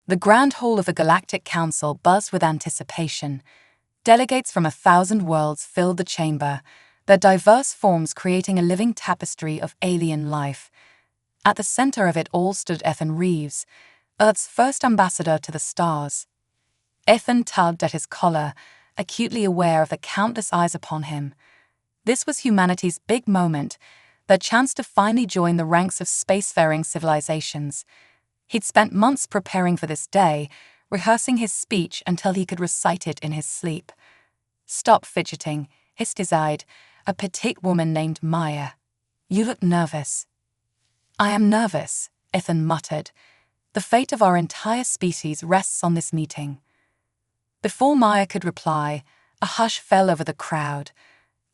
The grand hall of the Galactic Council buzzed with anticipation. Delegates from 1,000 worlds filled the chamber, their diverse forms creating a living tapestry of alien life. At the center of it all stood Ethan Reeves, Earth's first ambassador to the stars. Ethan tugged at his collar, acutely aware of the countless eyes upon him. This was humanity's big moment, their chance to finally join the ranks of spacefaring civilizations. He'd spent months preparing for this day, rehearsing his speech until he could recite it in his sleep. "Stop fidgeting," hissed his eyed, a petite woman named Maya. "You look nervous." "I am nervous," Ethan muttered. "The fate of our entire species rests on this meeting." Before Maya could reply, a hush fell over the crowd.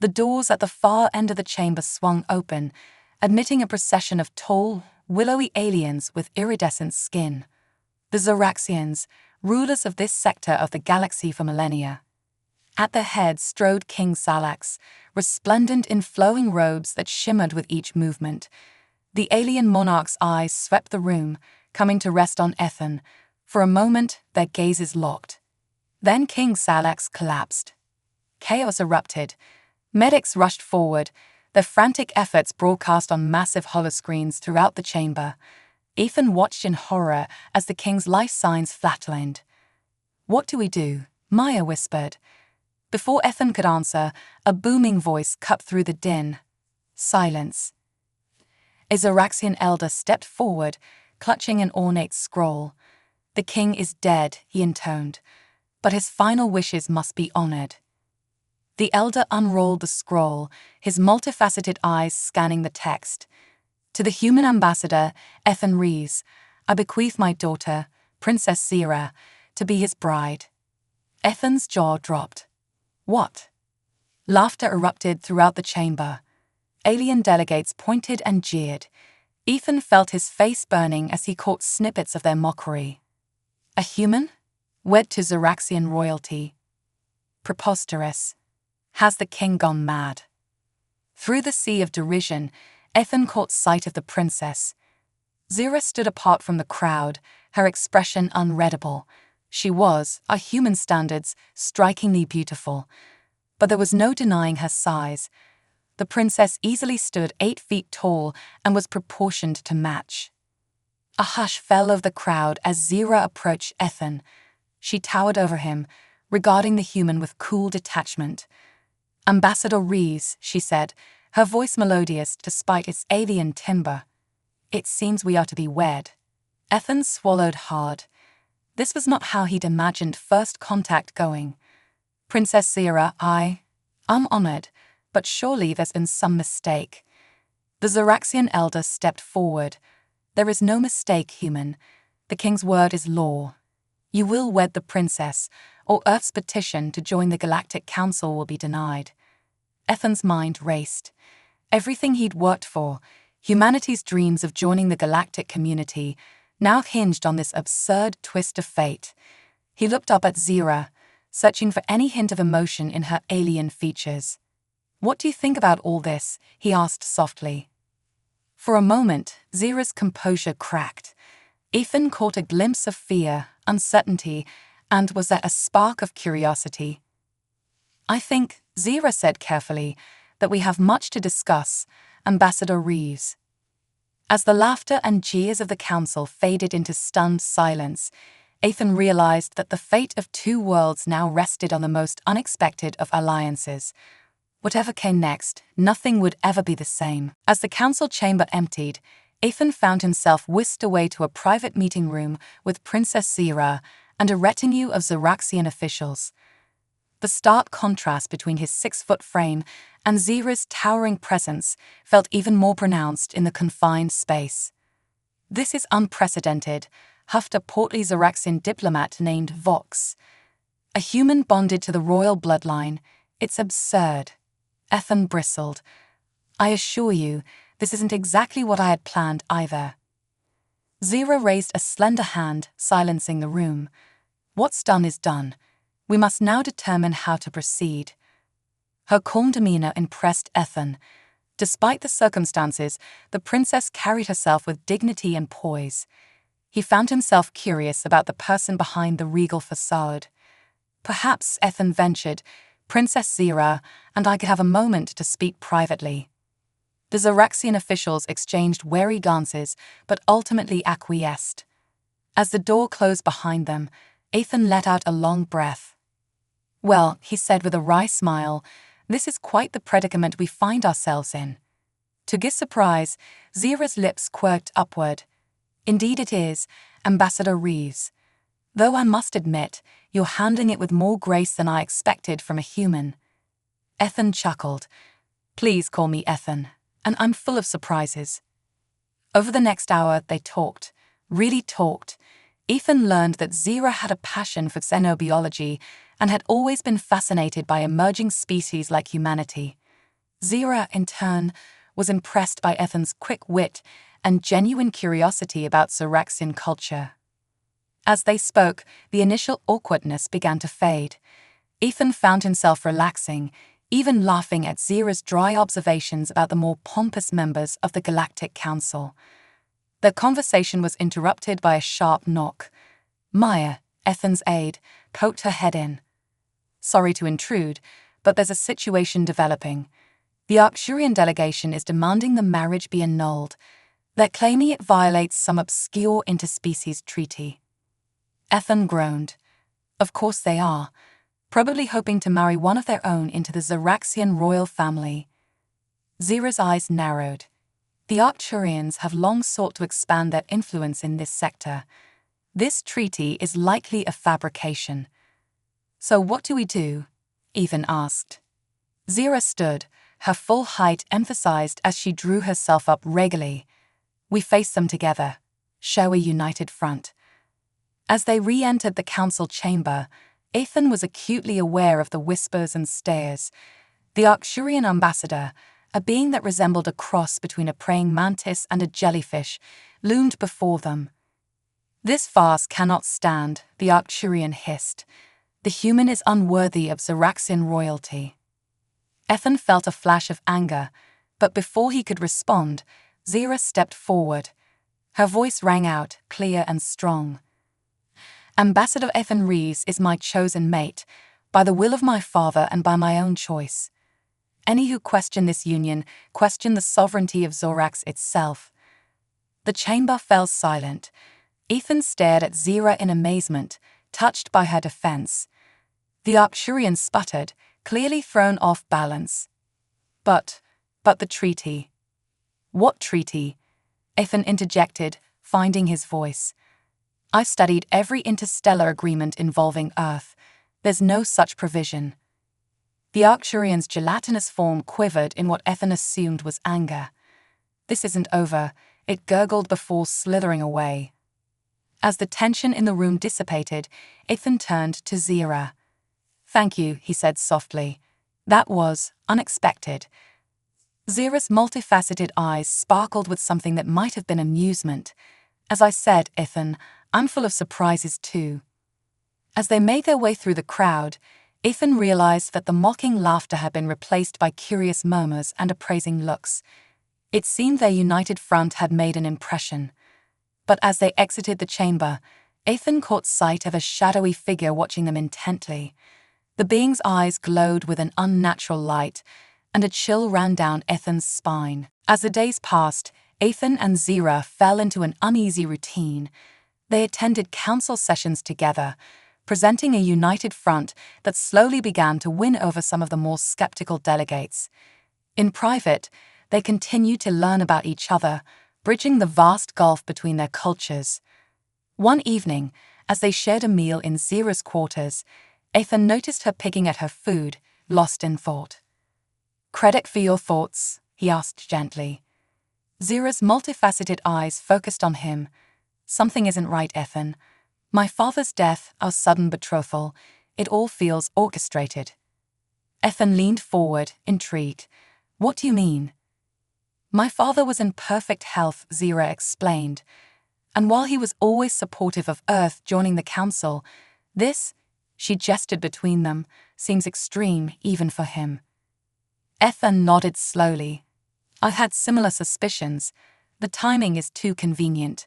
The doors at the far end of the chamber swung open, admitting a procession of tall, willowy aliens with iridescent skin. The Zoraxians, rulers of this sector of the galaxy for millennia. At their head strode King Salax, resplendent in flowing robes that shimmered with each movement. The alien monarch's eyes swept the room, coming to rest on Ethan. For a moment, their gazes locked. Then King Salax collapsed. Chaos erupted. Medics rushed forward, their frantic efforts broadcast on massive holoscreens throughout the chamber. Ethan watched in horror as the king's life signs flatlined. "What do we do?" Maya whispered. Before Ethan could answer, a booming voice cut through the din. Silence. A Zoraxian elder stepped forward, clutching an ornate scroll. "The king is dead," he intoned, "but his final wishes must be honored." The elder unrolled the scroll, his multifaceted eyes scanning the text. "To the human ambassador, Ethan Reeves, I bequeath my daughter, Princess Zira, to be his bride." Ethan's jaw dropped. "What?" Laughter erupted throughout the chamber. Alien delegates pointed and jeered. Ethan felt his face burning as he caught snippets of their mockery. A human? Wed to Zoraxian royalty? Preposterous. Has the king gone mad? Through the sea of derision, Ethan caught sight of the princess. Zira stood apart from the crowd, her expression unreadable. She was, by human standards, strikingly beautiful. But there was no denying her size. The princess easily stood 8 feet tall and was proportioned to match. A hush fell over the crowd as Zira approached Ethan. She towered over him, regarding the human with cool detachment. "Ambassador Reeves," she said, her voice melodious despite its alien timbre. "It seems we are to be wed." Ethan swallowed hard. This was not how he'd imagined first contact going. "Princess Zira, I'm honored, but surely there's been some mistake." The Zoraxian elder stepped forward. "There is no mistake, human. The king's word is law. You will wed the princess, or Earth's petition to join the Galactic Council will be denied." Ethan's mind raced. Everything he'd worked for, humanity's dreams of joining the galactic community, now hinged on this absurd twist of fate. He looked up at Zira, searching for any hint of emotion in her alien features. "What do you think about all this?" he asked softly. For a moment, Zira's composure cracked. Ethan caught a glimpse of fear, uncertainty, and was there a spark of curiosity? "I think," Zira said carefully, "that we have much to discuss, Ambassador Reeves." As the laughter and jeers of the council faded into stunned silence, Ethan realized that the fate of 2 worlds now rested on the most unexpected of alliances. Whatever came next, nothing would ever be the same. As the council chamber emptied, Ethan found himself whisked away to a private meeting room with Princess Zira and a retinue of Zoraxian officials. The stark contrast between his 6-foot frame and Zira's towering presence felt even more pronounced in the confined space. "This is unprecedented," huffed a portly Zoraxian diplomat named Vox. "A human bonded to the royal bloodline. It's absurd." Ethan bristled. "I assure you, this isn't exactly what I had planned either." Zira raised a slender hand, silencing the room. "What's done is done. We must now determine how to proceed." Her calm demeanor impressed Ethan. Despite the circumstances, the princess carried herself with dignity and poise. He found himself curious about the person behind the regal facade. Perhaps, Ethan ventured, Princess Zira and I could have a moment to speak privately. The Zoraxian officials exchanged wary glances, but ultimately acquiesced. As the door closed behind them, Ethan let out a long breath. "Well," he said with a wry smile, "this is quite the predicament we find ourselves in." To his surprise, Zira's lips quirked upward. "Indeed it is, Ambassador Reeves. Though I must admit, you're handling it with more grace than I expected from a human." Ethan chuckled. "Please call me Ethan, and I'm full of surprises." Over the next hour, they talked, really talked. Ethan learned that Zira had a passion for xenobiology and had always been fascinated by emerging species like humanity. Zira, in turn, was impressed by Ethan's quick wit and genuine curiosity about Zoraxian culture. As they spoke, the initial awkwardness began to fade. Ethan found himself relaxing, even laughing at Zira's dry observations about the more pompous members of the Galactic Council. Their conversation was interrupted by a sharp knock. Maya, Ethan's aide, poked her head in. "Sorry to intrude, but there's a situation developing. The Arcturian delegation is demanding the marriage be annulled. They're claiming it violates some obscure interspecies treaty." Ethan groaned. Of course they are, probably hoping to marry one of their own into the Zoraxian royal family. Zira's eyes narrowed. The Arcturians have long sought to expand their influence in this sector. This treaty is likely a fabrication. "So what do we do?" Ethan asked. Zira stood, her full height emphasized as she drew herself up regally. "We face them together, show a united front." As they re-entered the council chamber, Ethan was acutely aware of the whispers and stares. The Arcturian ambassador, a being that resembled a cross between a praying mantis and a jellyfish, loomed before them. "This farce cannot stand," the Arcturian hissed. "The human is unworthy of Zoraxian royalty." Ethan felt a flash of anger, but before he could respond, Zira stepped forward. Her voice rang out, clear and strong. "Ambassador Ethan Reeves is my chosen mate, by the will of my father and by my own choice. Any who question this union question the sovereignty of Zorax itself." The chamber fell silent. Ethan stared at Zira in amazement, touched by her defense. The Arcturian sputtered, clearly thrown off balance. But the treaty." "What treaty?" Ethan interjected, finding his voice. "I've studied every interstellar agreement involving Earth. There's no such provision." The Arcturian's gelatinous form quivered in what Ethan assumed was anger. "This isn't over," it gurgled before slithering away. As the tension in the room dissipated, Ethan turned to Zira. "Thank you," he said softly. "That was unexpected." Zira's multifaceted eyes sparkled with something that might have been amusement. "As I said, Ethan, I'm full of surprises too." As they made their way through the crowd, Ethan realized that the mocking laughter had been replaced by curious murmurs and appraising looks. It seemed their united front had made an impression. But as they exited the chamber, Ethan caught sight of a shadowy figure watching them intently. The being's eyes glowed with an unnatural light, and a chill ran down Ethan's spine. As the days passed, Ethan and Zira fell into an uneasy routine. They attended council sessions together, presenting a united front that slowly began to win over some of the more skeptical delegates. In private, they continued to learn about each other, bridging the vast gulf between their cultures. One evening, as they shared a meal in Zira's quarters, Ethan noticed her picking at her food, lost in thought. "Credit for your thoughts?" he asked gently. Zira's multifaceted eyes focused on him. "Something isn't right, Ethan. My father's death, our sudden betrothal, it all feels orchestrated." Ethan leaned forward, intrigued. "What do you mean?" "My father was in perfect health," Zira explained. "And while he was always supportive of Earth joining the council, this," she gestured between them, "seems extreme even for him." Ethan nodded slowly. "I've had similar suspicions. The timing is too convenient.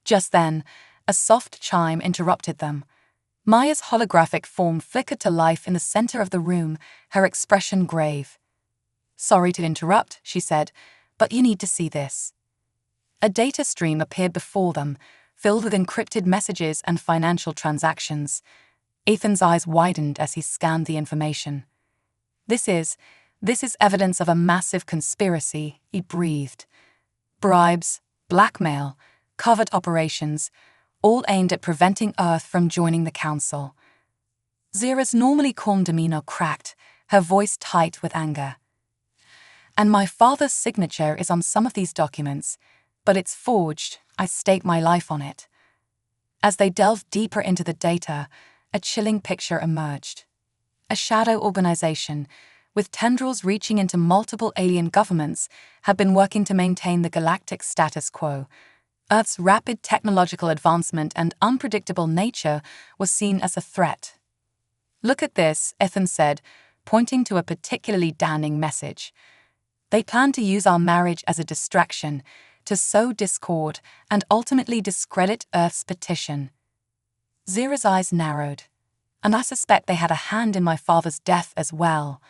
Just then, a soft chime interrupted them. Maya's holographic form flickered to life in the center of the room, her expression grave. "Sorry to interrupt," she said, "but you need to see this." A data stream appeared before them, filled with encrypted messages and financial transactions. Ethan's eyes widened as he scanned the information. This is evidence of a massive conspiracy," he breathed. "Bribes, blackmail, covert operations, all aimed at preventing Earth from joining the Council." Zira's normally calm demeanor cracked, her voice tight with anger. "And my father's signature is on some of these documents, but it's forged. I stake my life on it." As they delved deeper into the data, a chilling picture emerged. A shadow organization, with tendrils reaching into multiple alien governments, had been working to maintain the galactic status quo. Earth's rapid technological advancement and unpredictable nature was seen as a threat. "Look at this," Ethan said, pointing to a particularly damning message. "They plan to use our marriage as a distraction, to sow discord and ultimately discredit Earth's petition." Zira's eyes narrowed. "And I suspect they had a hand in my father's death as well."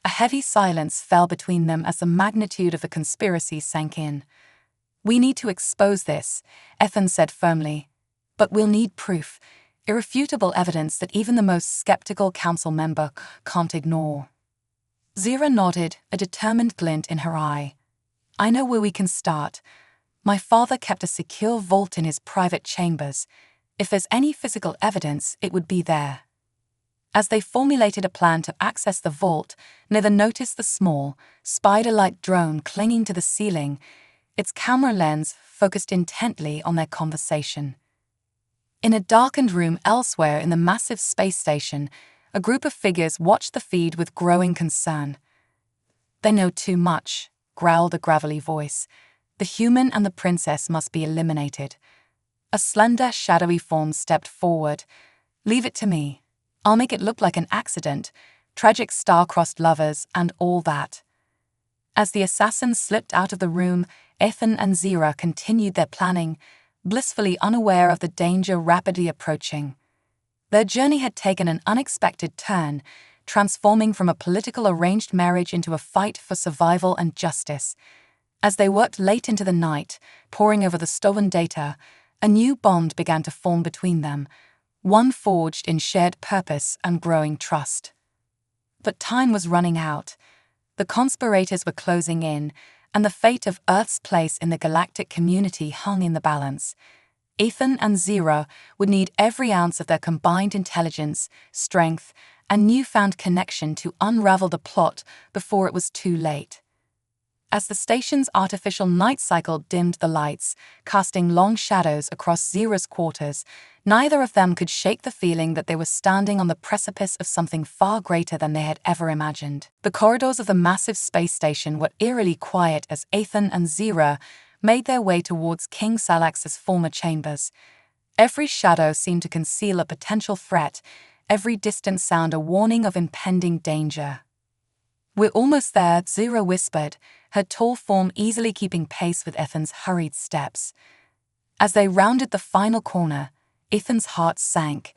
A heavy silence fell between them as the magnitude of the conspiracy sank in. "We need to expose this," Ethan said firmly. "But we'll need proof, irrefutable evidence that even the most skeptical council member can't ignore." Zira nodded, a determined glint in her eye. "I know where we can start. My father kept a secure vault in his private chambers. If there's any physical evidence, it would be there." As they formulated a plan to access the vault, Nether noticed the small, spider-like drone clinging to the ceiling, its camera lens focused intently on their conversation. In a darkened room elsewhere in the massive space station, a group of figures watched the feed with growing concern. "They know too much," growled a gravelly voice. "The human and the princess must be eliminated." A slender, shadowy form stepped forward. "Leave it to me. I'll make it look like an accident, tragic star-crossed lovers, and all that." As the assassins slipped out of the room, Ethan and Zira continued their planning, blissfully unaware of the danger rapidly approaching. Their journey had taken an unexpected turn, transforming from a political arranged marriage into a fight for survival and justice. As they worked late into the night, poring over the stolen data, a new bond began to form between them, one forged in shared purpose and growing trust. But time was running out. The conspirators were closing in, and the fate of Earth's place in the galactic community hung in the balance. Ethan and Zira would need every ounce of their combined intelligence, strength, and newfound connection to unravel the plot before it was too late. As the station's artificial night cycle dimmed the lights, casting long shadows across Zira's quarters, neither of them could shake the feeling that they were standing on the precipice of something far greater than they had ever imagined. The corridors of the massive space station were eerily quiet as Ethan and Zira made their way towards King Salax's former chambers. Every shadow seemed to conceal a potential threat, every distant sound a warning of impending danger. "We're almost there," Zira whispered, her tall form easily keeping pace with Ethan's hurried steps. As they rounded the final corner, Ethan's heart sank.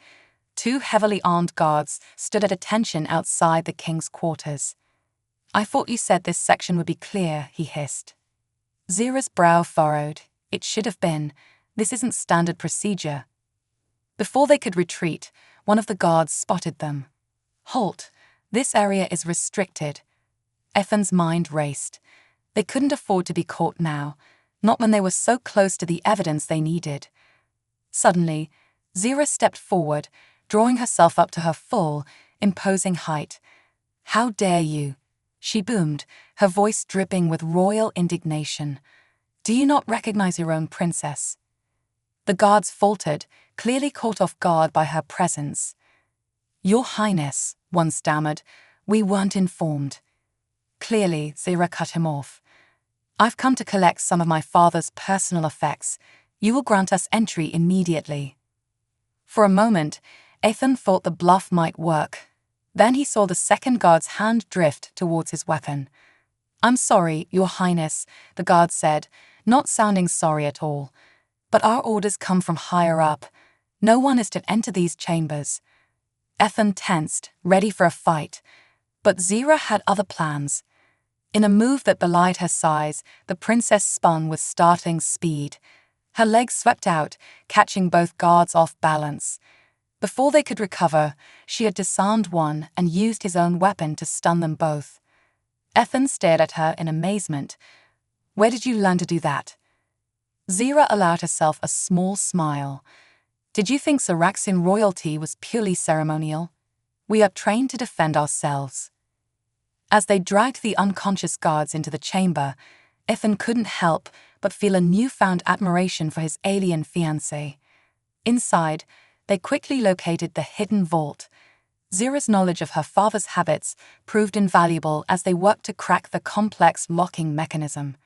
Two heavily armed guards stood at attention outside the king's quarters. "I thought you said this section would be clear," he hissed. Zira's brow furrowed. "It should have been. This isn't standard procedure." Before they could retreat, one of the guards spotted them. "Halt! This area is restricted." Ethan's mind raced. They couldn't afford to be caught now, not when they were so close to the evidence they needed. Suddenly, Zira stepped forward, drawing herself up to her full, imposing height. "How dare you?" she boomed, her voice dripping with royal indignation. "Do you not recognize your own princess?" The guards faltered, clearly caught off guard by her presence. "Your Highness," one stammered, "we weren't informed." Clearly, Zira cut him off. "I've come to collect some of my father's personal effects. You will grant us entry immediately." For a moment, Ethan thought the bluff might work. Then he saw the second guard's hand drift towards his weapon. "I'm sorry, Your Highness," the guard said, not sounding sorry at all. But our orders come from higher up. No one is to enter these chambers. Ethan tensed, ready for a fight. But Zira had other plans. In a move that belied her size, the princess spun with startling speed. Her legs swept out, catching both guards off balance. Before they could recover, she had disarmed one and used his own weapon to stun them both. Ethan stared at her in amazement. "Where did you learn to do that?" Zira allowed herself a small smile. "Did you think Syraxian royalty was purely ceremonial? We are trained to defend ourselves." As they dragged the unconscious guards into the chamber, Ethan couldn't help but feel a newfound admiration for his alien fiancée. Inside, they quickly located the hidden vault. Zira's knowledge of her father's habits proved invaluable as they worked to crack the complex locking mechanism.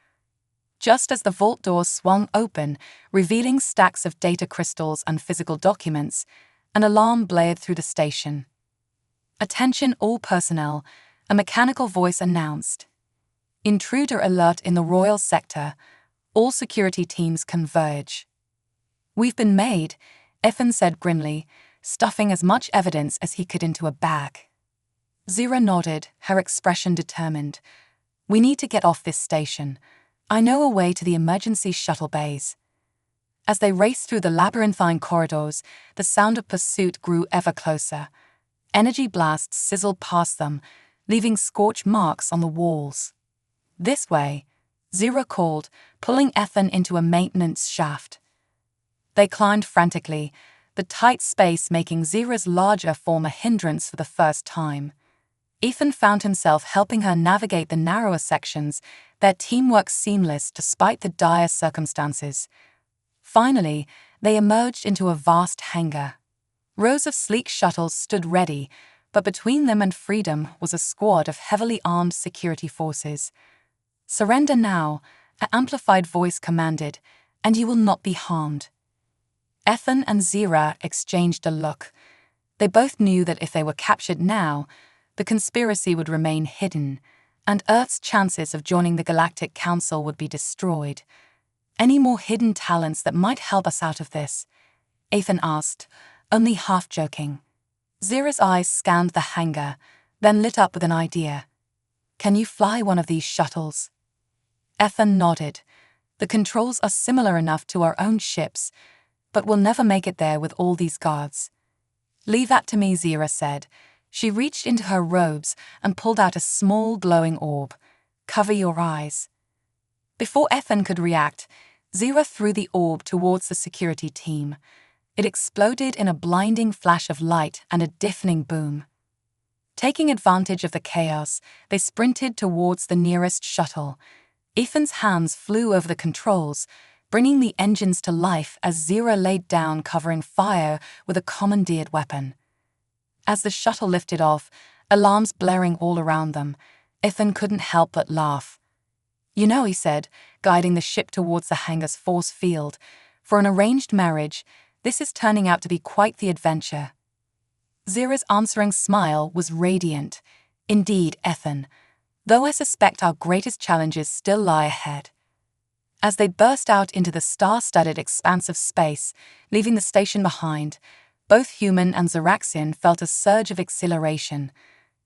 Just as the vault doors swung open, revealing stacks of data crystals and physical documents, an alarm blared through the station. "Attention all personnel," a mechanical voice announced. "Intruder alert in the royal sector. All security teams converge." "We've been made," Ethan said grimly, stuffing as much evidence as he could into a bag. Zira nodded, her expression determined. "We need to get off this station. I know a way to the emergency shuttle bays." As they raced through the labyrinthine corridors, the sound of pursuit grew ever closer. Energy blasts sizzled past them, leaving scorch marks on the walls. "This way," Zira called, pulling Ethan into a maintenance shaft. They climbed frantically, the tight space making Zira's larger form a hindrance for the first time. Ethan found himself helping her navigate the narrower sections, their teamwork seamless despite the dire circumstances. Finally, they emerged into a vast hangar. Rows of sleek shuttles stood ready, but between them and freedom was a squad of heavily armed security forces. "Surrender now," an amplified voice commanded, "and you will not be harmed." Ethan and Zira exchanged a look. They both knew that if they were captured now, the conspiracy would remain hidden, and Earth's chances of joining the Galactic Council would be destroyed. "Any more hidden talents that might help us out of this?" Ethan asked, only half joking. Zira's eyes scanned the hangar, then lit up with an idea. "Can you fly one of these shuttles?" Ethan nodded. "The controls are similar enough to our own ships, but we'll never make it there with all these guards." "Leave that to me," Zira said. She reached into her robes and pulled out a small glowing orb. "Cover your eyes." Before Ethan could react, Zira threw the orb towards the security team. It exploded in a blinding flash of light and a deafening boom. Taking advantage of the chaos, they sprinted towards the nearest shuttle. Ethan's hands flew over the controls, bringing the engines to life as Zira laid down covering fire with a commandeered weapon. As the shuttle lifted off, alarms blaring all around them, Ethan couldn't help but laugh. "You know," he said, guiding the ship towards the hangar's force field, "for an arranged marriage, this is turning out to be quite the adventure." Zira's answering smile was radiant. "Indeed, Ethan, though I suspect our greatest challenges still lie ahead." As they burst out into the star-studded expanse of space, leaving the station behind, both human and Syraxian felt a surge of exhilaration.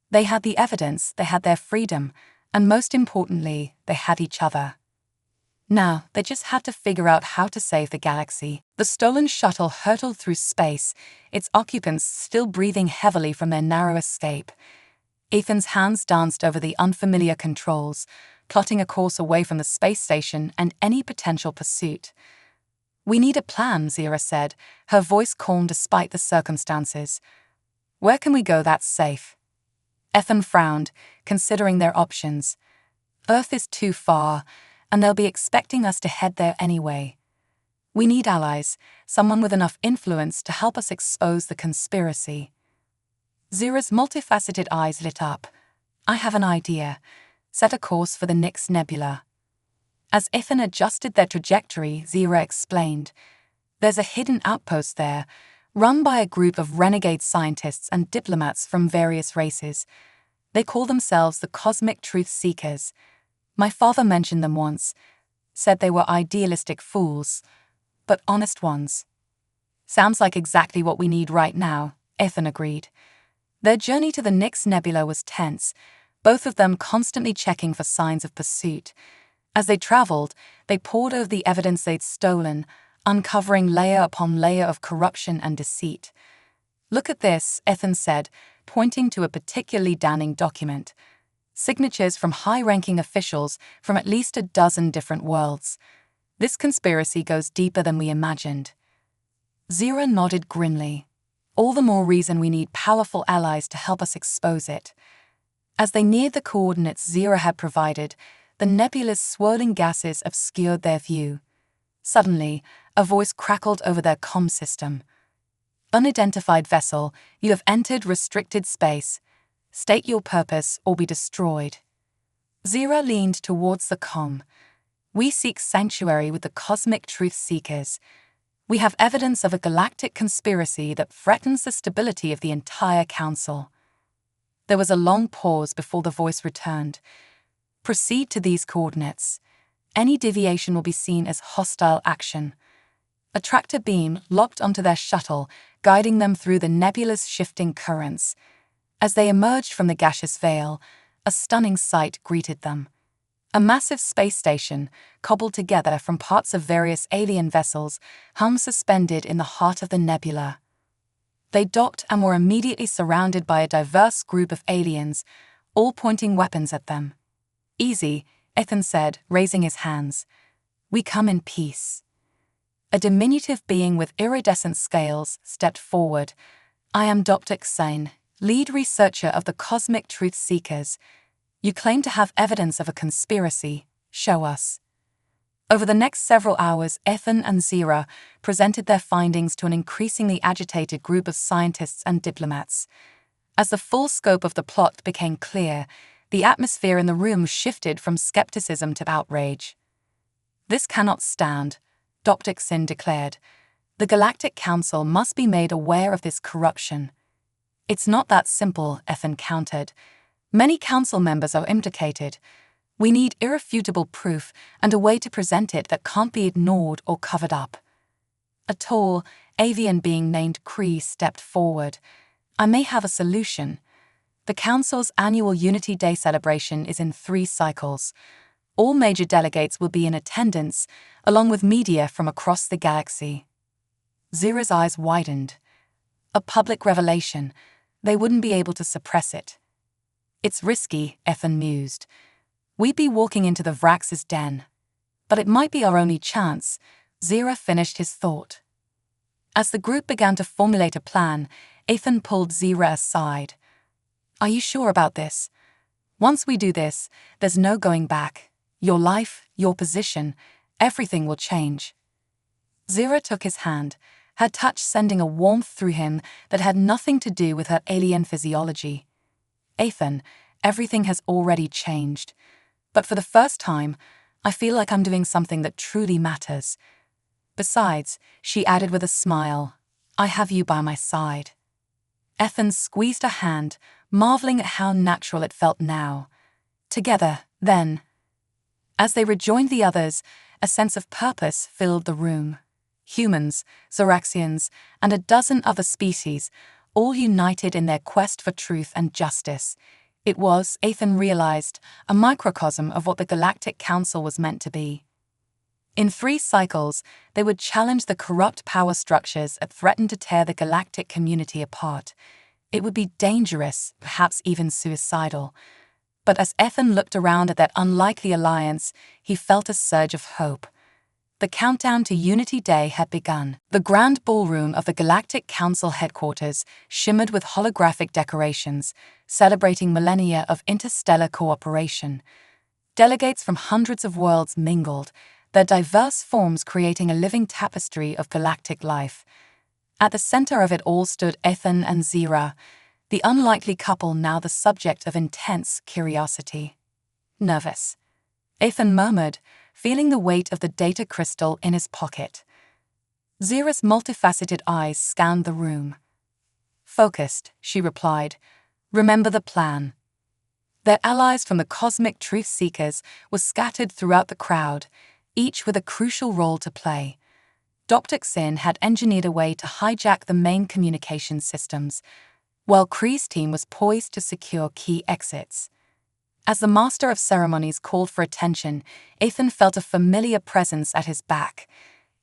They had the evidence, they had their freedom, and most importantly, they had each other. Now, they just had to figure out how to save the galaxy. The stolen shuttle hurtled through space, its occupants still breathing heavily from their narrow escape. Ethan's hands danced over the unfamiliar controls, plotting a course away from the space station and any potential pursuit. "We need a plan," Zira said, her voice calm despite the circumstances. "Where can we go that's safe?" Ethan frowned, considering their options. "Earth is too far, and they'll be expecting us to head there anyway. We need allies, someone with enough influence to help us expose the conspiracy." Zira's multifaceted eyes lit up. "I have an idea. Set a course for the Nyx Nebula." As Ethan adjusted their trajectory, Zira explained, "There's a hidden outpost there, run by a group of renegade scientists and diplomats from various races. They call themselves the Cosmic Truth Seekers. My father mentioned them once, said they were idealistic fools. but honest ones. Sounds like exactly what we need right now, Ethan agreed. Their journey to the Nix Nebula was tense, both of them constantly checking for signs of pursuit. As they traveled, they pored over the evidence they'd stolen, uncovering layer upon layer of corruption and deceit. Look at this, Ethan said, pointing to a particularly damning document. Signatures from high-ranking officials from at least a dozen different worlds. This conspiracy goes deeper than we imagined. Zira nodded grimly. All the more reason we need powerful allies to help us expose it. As they neared the coordinates Zira had provided, the nebula's swirling gases obscured their view. Suddenly, a voice crackled over their comm system. Unidentified vessel, you have entered restricted space. State your purpose or be destroyed. Zira leaned towards the comm. We seek sanctuary with the cosmic truth seekers. We have evidence of a galactic conspiracy that threatens the stability of the entire council. There was a long pause before the voice returned. Proceed to these coordinates. Any deviation will be seen as hostile action. A tractor beam locked onto their shuttle, guiding them through the nebula's shifting currents. As they emerged from the gaseous veil, a stunning sight greeted them. A massive space station, cobbled together from parts of various alien vessels, hung suspended in the heart of the nebula. They docked and were immediately surrounded by a diverse group of aliens, all pointing weapons at them. Easy, Ethan said, raising his hands. We come in peace. A diminutive being with iridescent scales stepped forward. I am Dr. Xane, lead researcher of the Cosmic Truth Seekers. You claim to have evidence of a conspiracy. Show us. Over the next several hours, Ethan and Zira presented their findings to an increasingly agitated group of scientists and diplomats. As the full scope of the plot became clear, the atmosphere in the room shifted from skepticism to outrage. This cannot stand, Dr. Xin declared. The Galactic Council must be made aware of this corruption. It's not that simple, Ethan countered. Many council members are implicated. We need irrefutable proof and a way to present it that can't be ignored or covered up. A tall, avian being named Kree stepped forward. I may have a solution. The Council's annual Unity Day celebration is in 3 cycles. All major delegates will be in attendance, along with media from across the galaxy. Zira's eyes widened. A public revelation. They wouldn't be able to suppress it. It's risky, Ethan mused. We'd be walking into the Vrax's den. But it might be our only chance. Zira finished his thought. As the group began to formulate a plan, Ethan pulled Zira aside. Are you sure about this? Once we do this, there's no going back. Your life, your position, everything will change. Zira took his hand, her touch sending a warmth through him that had nothing to do with her alien physiology. Ethan, everything has already changed. But for the first time, I feel like I'm doing something that truly matters. Besides, she added with a smile, I have you by my side. Ethan squeezed her hand, marveling at how natural it felt now. Together, then. As they rejoined the others, a sense of purpose filled the room. Humans, Zoraxians, and a dozen other species, all united in their quest for truth and justice. It was, Ethan realized, a microcosm of what the Galactic Council was meant to be. In 3 cycles, they would challenge the corrupt power structures that threatened to tear the galactic community apart. It would be dangerous, perhaps even suicidal. But as Ethan looked around at that unlikely alliance, he felt a surge of hope. The countdown to Unity Day had begun. The grand ballroom of the Galactic Council headquarters shimmered with holographic decorations, celebrating millennia of interstellar cooperation. Delegates from hundreds of worlds mingled, their diverse forms creating a living tapestry of galactic life. At the center of it all stood Ethan and Zira, the unlikely couple now the subject of intense curiosity. Nervous, Ethan murmured, feeling the weight of the data crystal in his pocket. Zira's multifaceted eyes scanned the room. Focused, she replied. Remember the plan. Their allies from the Cosmic Truth Seekers were scattered throughout the crowd, each with a crucial role to play. Dr. Xin had engineered a way to hijack the main communication systems, while Kree's team was poised to secure key exits. As the master of ceremonies called for attention, Ethan felt a familiar presence at his back.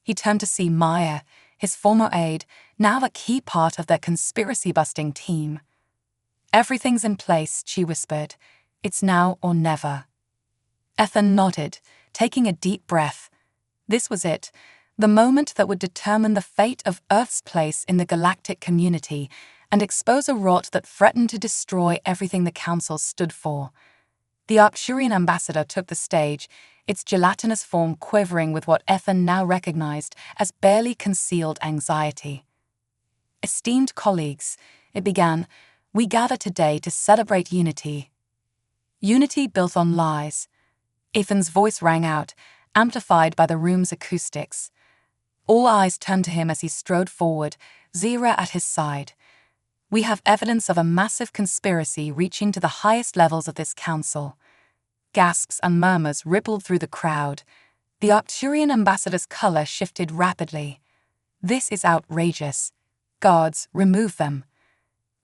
He turned to see Maya, his former aide, now a key part of their conspiracy-busting team. "Everything's in place," she whispered. "It's now or never." Ethan nodded, taking a deep breath. This was it, the moment that would determine the fate of Earth's place in the galactic community and expose a rot that threatened to destroy everything the Council stood for. The Arcturian ambassador took the stage, its gelatinous form quivering with what Ethan now recognized as barely concealed anxiety. "Esteemed colleagues," it began, "we gather today to celebrate unity. Unity built on lies." Ethan's voice rang out, amplified by the room's acoustics. All eyes turned to him as he strode forward, Zira at his side. "We have evidence of a massive conspiracy reaching to the highest levels of this council." Gasps and murmurs rippled through the crowd. The Arcturian ambassador's color shifted rapidly. "This is outrageous. Guards, remove them."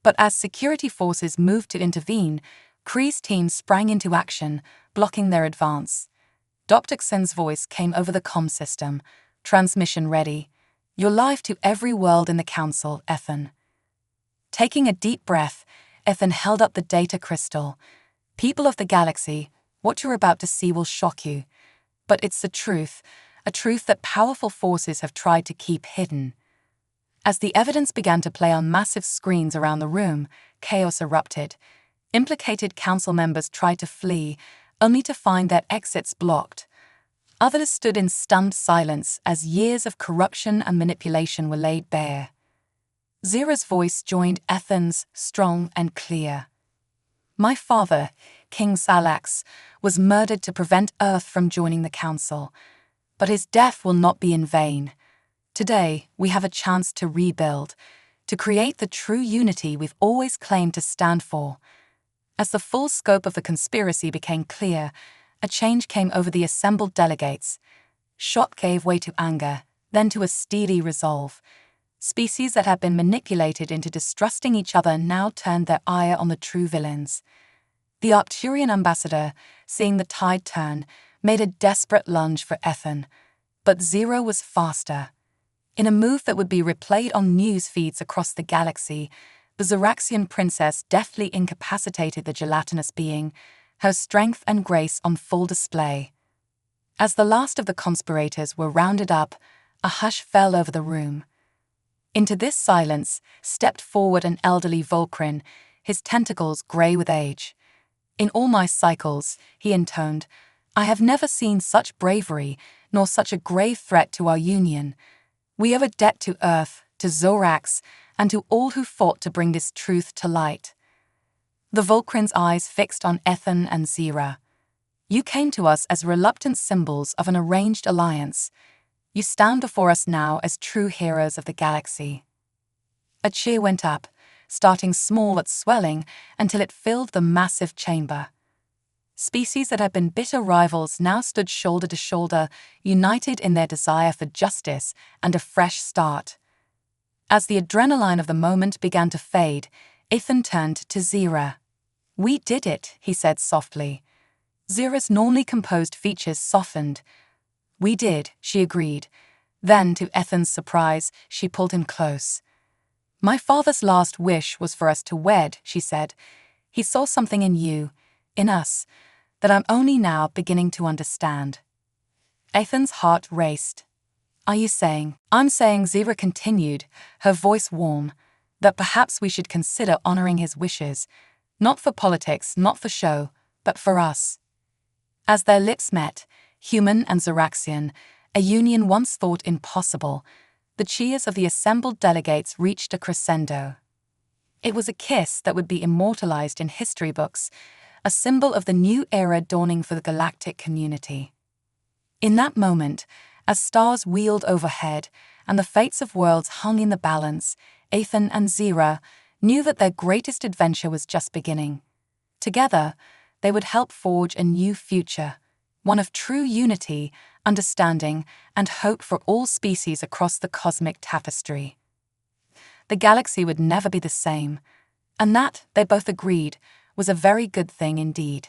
But as security forces moved to intervene, Kree's team sprang into action, blocking their advance. Dr. Xen's voice came over the comm system. "Transmission ready. You're live to every world in the council, Ethan." Taking a deep breath, Ethan held up the data crystal. "People of the galaxy, what you're about to see will shock you. But it's the truth, a truth that powerful forces have tried to keep hidden." As the evidence began to play on massive screens around the room, chaos erupted. Implicated council members tried to flee, only to find their exits blocked. Others stood in stunned silence as years of corruption and manipulation were laid bare. Zira's voice joined Ethan's, strong and clear. "My father, King Salax, was murdered to prevent Earth from joining the Council. But his death will not be in vain. Today, we have a chance to rebuild, to create the true unity we've always claimed to stand for." As the full scope of the conspiracy became clear, a change came over the assembled delegates. Shock gave way to anger, then to a steely resolve. Species that had been manipulated into distrusting each other now turned their ire on the true villains. The Arcturian ambassador, seeing the tide turn, made a desperate lunge for Ethan. But Zero was faster. In a move that would be replayed on news feeds across the galaxy, the Zoraxian princess deftly incapacitated the gelatinous being, her strength and grace on full display. As the last of the conspirators were rounded up, a hush fell over the room. Into this silence stepped forward an elderly Volcrin, his tentacles grey with age. "In all my cycles," he intoned, "I have never seen such bravery, nor such a grave threat to our union. We owe a debt to Earth, to Zorax, and to all who fought to bring this truth to light." The Volcrin's eyes fixed on Ethan and Zira. "You came to us as reluctant symbols of an arranged alliance. You stand before us now as true heroes of the galaxy." A cheer went up, starting small but swelling until it filled the massive chamber. Species that had been bitter rivals now stood shoulder to shoulder, united in their desire for justice and a fresh start. As the adrenaline of the moment began to fade, Ethan turned to Zira. "We did it," he said softly. Zira's normally composed features softened. "We did," she agreed. Then, to Ethan's surprise, she pulled him close. "My father's last wish was for us to wed," she said. "He saw something in you, in us, that I'm only now beginning to understand." Ethan's heart raced. "Are you saying?" "I'm saying," Zira continued, her voice warm, "that perhaps we should consider honoring his wishes, not for politics, not for show, but for us." As their lips met, human and Zoraxian, a union once thought impossible, the cheers of the assembled delegates reached a crescendo. It was a kiss that would be immortalized in history books, a symbol of the new era dawning for the galactic community. In that moment, as stars wheeled overhead and the fates of worlds hung in the balance, Ethan and Zira knew that their greatest adventure was just beginning. Together, they would help forge a new future, one of true unity understanding, and hope for all species across the cosmic tapestry. The galaxy would never be the same, and that, they both agreed, was a very good thing indeed.